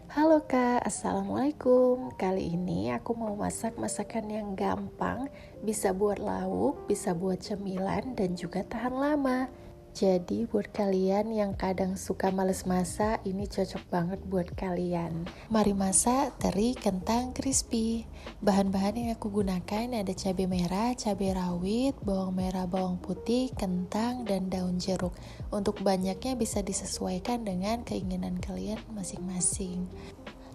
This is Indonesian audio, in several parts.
Halo Kak, Assalamualaikum. Kali ini aku mau masak masakan yang gampang, bisa buat lauk, bisa buat cemilan, dan juga tahan lama. Jadi buat kalian yang kadang suka males masak, ini cocok banget buat kalian. Mari masak teri kentang crispy. Bahan-bahan yang aku gunakan ada cabai merah, cabai rawit, bawang merah, bawang putih, kentang, dan daun jeruk. Untuk banyaknya bisa disesuaikan dengan keinginan kalian masing-masing.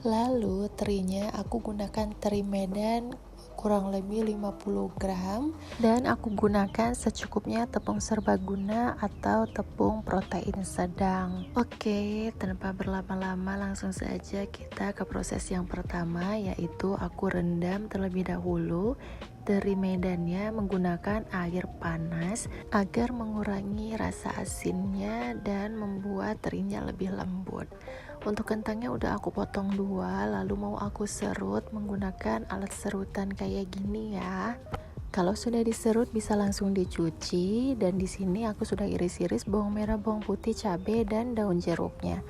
Lalu terinya aku gunakan teri Medan kurang lebih 50 gram dan aku gunakan secukupnya tepung serbaguna atau tepung protein sedang. Oke, tanpa berlama-lama langsung saja kita ke proses yang pertama, yaitu aku rendam terlebih dahulu teri Medannya menggunakan air panas agar mengurangi rasa asinnya dan membuat terinya lebih lembut. Untuk kentangnya udah aku potong dua, lalu mau aku serut menggunakan alat serutan kayak gini ya. Kalau sudah diserut bisa langsung dicuci, dan di sini aku sudah iris-iris bawang merah, bawang putih, cabai, dan daun jeruknya.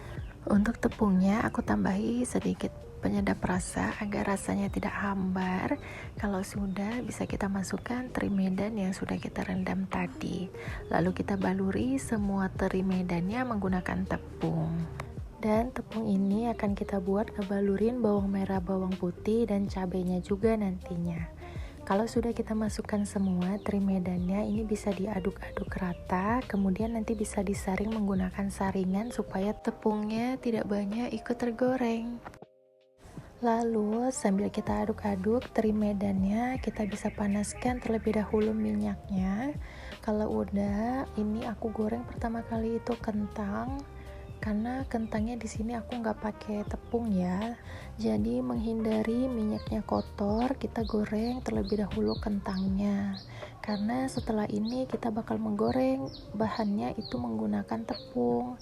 Untuk tepungnya aku tambahi sedikit penyedap rasa agar rasanya tidak hambar. Kalau sudah, bisa kita masukkan teri Medan yang sudah kita rendam tadi. Lalu kita baluri semua teri Medannya menggunakan tepung. Dan tepung ini akan kita buat ngebalurin bawang merah, bawang putih, dan cabenya juga nantinya. Kalau sudah kita masukkan semua teri Medannya, ini bisa diaduk-aduk rata, kemudian nanti bisa disaring menggunakan saringan supaya tepungnya tidak banyak ikut tergoreng. Lalu sambil kita aduk-aduk teri Medannya, kita bisa panaskan terlebih dahulu minyaknya. Kalau udah, ini aku goreng pertama kali itu kentang. Karena kentangnya di sini aku nggak pakai tepung ya, jadi menghindari minyaknya kotor, kita goreng terlebih dahulu kentangnya. Karena setelah ini kita bakal menggoreng bahannya itu menggunakan tepung.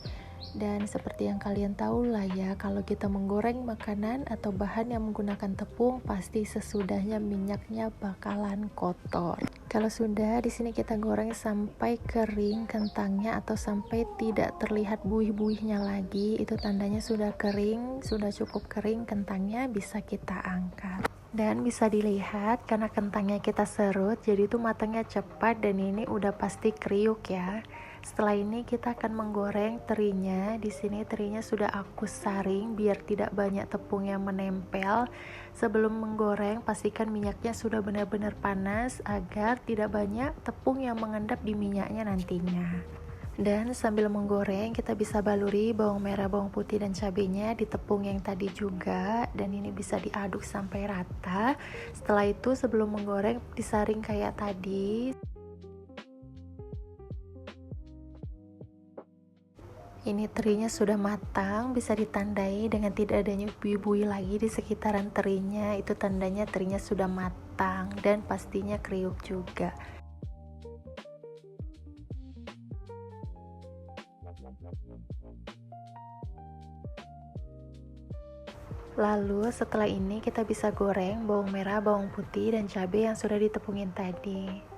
Dan seperti yang kalian tahu lah ya, kalau kita menggoreng makanan atau bahan yang menggunakan tepung, pasti sesudahnya minyaknya bakalan kotor. Kalau sudah, di sini kita goreng sampai kering kentangnya atau sampai tidak terlihat buih-buihnya lagi, itu tandanya sudah kering, sudah cukup kering kentangnya, bisa kita angkat. Dan bisa dilihat karena kentangnya kita serut, jadi itu matangnya cepat dan ini udah pasti kriuk ya. Setelah ini kita akan menggoreng terinya. Di sini terinya sudah aku saring biar tidak banyak tepung yang menempel. Sebelum menggoreng, pastikan minyaknya sudah benar-benar panas agar tidak banyak tepung yang mengendap di minyaknya nantinya. Dan sambil menggoreng, kita bisa baluri bawang merah, bawang putih, dan cabenya di tepung yang tadi juga. Dan ini bisa diaduk sampai rata. Setelah itu sebelum menggoreng disaring kayak tadi. Ini terinya sudah matang, bisa ditandai dengan tidak adanya buih-buih lagi di sekitaran terinya. Itu tandanya terinya sudah matang dan pastinya kriuk juga. Lalu setelah ini kita bisa goreng bawang merah, bawang putih, dan cabai yang sudah ditepungin tadi.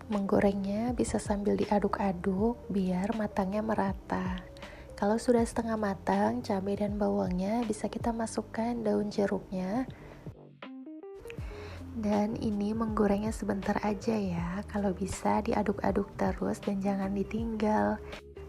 Menggorengnya bisa sambil diaduk-aduk biar matangnya merata. Kalau sudah setengah matang, cabai dan bawangnya bisa kita masukkan daun jeruknya. Dan ini menggorengnya sebentar aja ya, kalau bisa diaduk-aduk terus dan jangan ditinggal.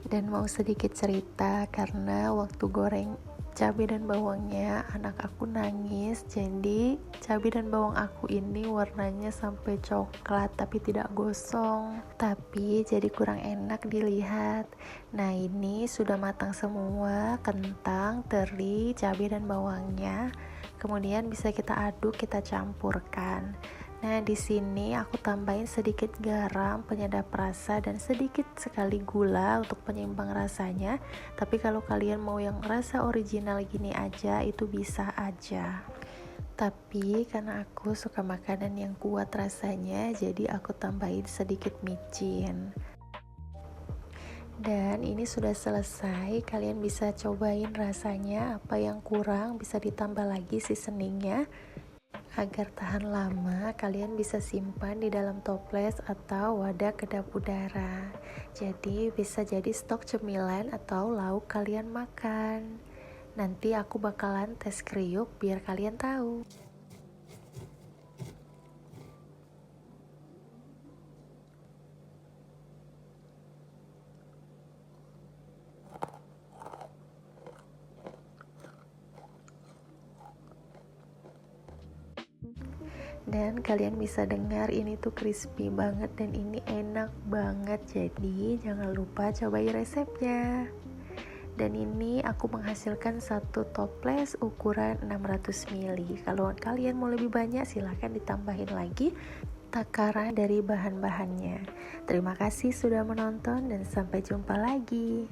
Dan mau sedikit cerita, karena waktu goreng cabai dan bawangnya anak aku nangis, jadi cabai dan bawang aku ini warnanya sampai coklat tapi tidak gosong, tapi jadi kurang enak dilihat. Nah, ini sudah matang semua kentang, teri, cabai dan bawangnya. Kemudian bisa kita aduk, kita campurkan. Nah, di sini aku tambahin sedikit garam, penyedap rasa, dan sedikit sekali gula untuk penyeimbang rasanya. Tapi kalau kalian mau yang rasa original gini aja, itu bisa aja. Tapi karena aku suka makanan yang kuat rasanya, jadi aku tambahin sedikit micin. Dan ini sudah selesai, kalian bisa cobain rasanya, apa yang kurang bisa ditambah lagi seasoningnya. Agar tahan lama, kalian bisa simpan di dalam toples atau wadah kedap udara. Jadi bisa jadi stok cemilan atau lauk kalian makan. Nanti aku bakalan tes kriuk biar kalian tahu. Dan kalian bisa dengar ini tuh crispy banget dan ini enak banget. Jadi jangan lupa cobain resepnya. Dan ini aku menghasilkan satu toples ukuran 600 ml. Kalau kalian mau lebih banyak silahkan ditambahin lagi takaran dari bahan-bahannya. Terima kasih sudah menonton dan sampai jumpa lagi.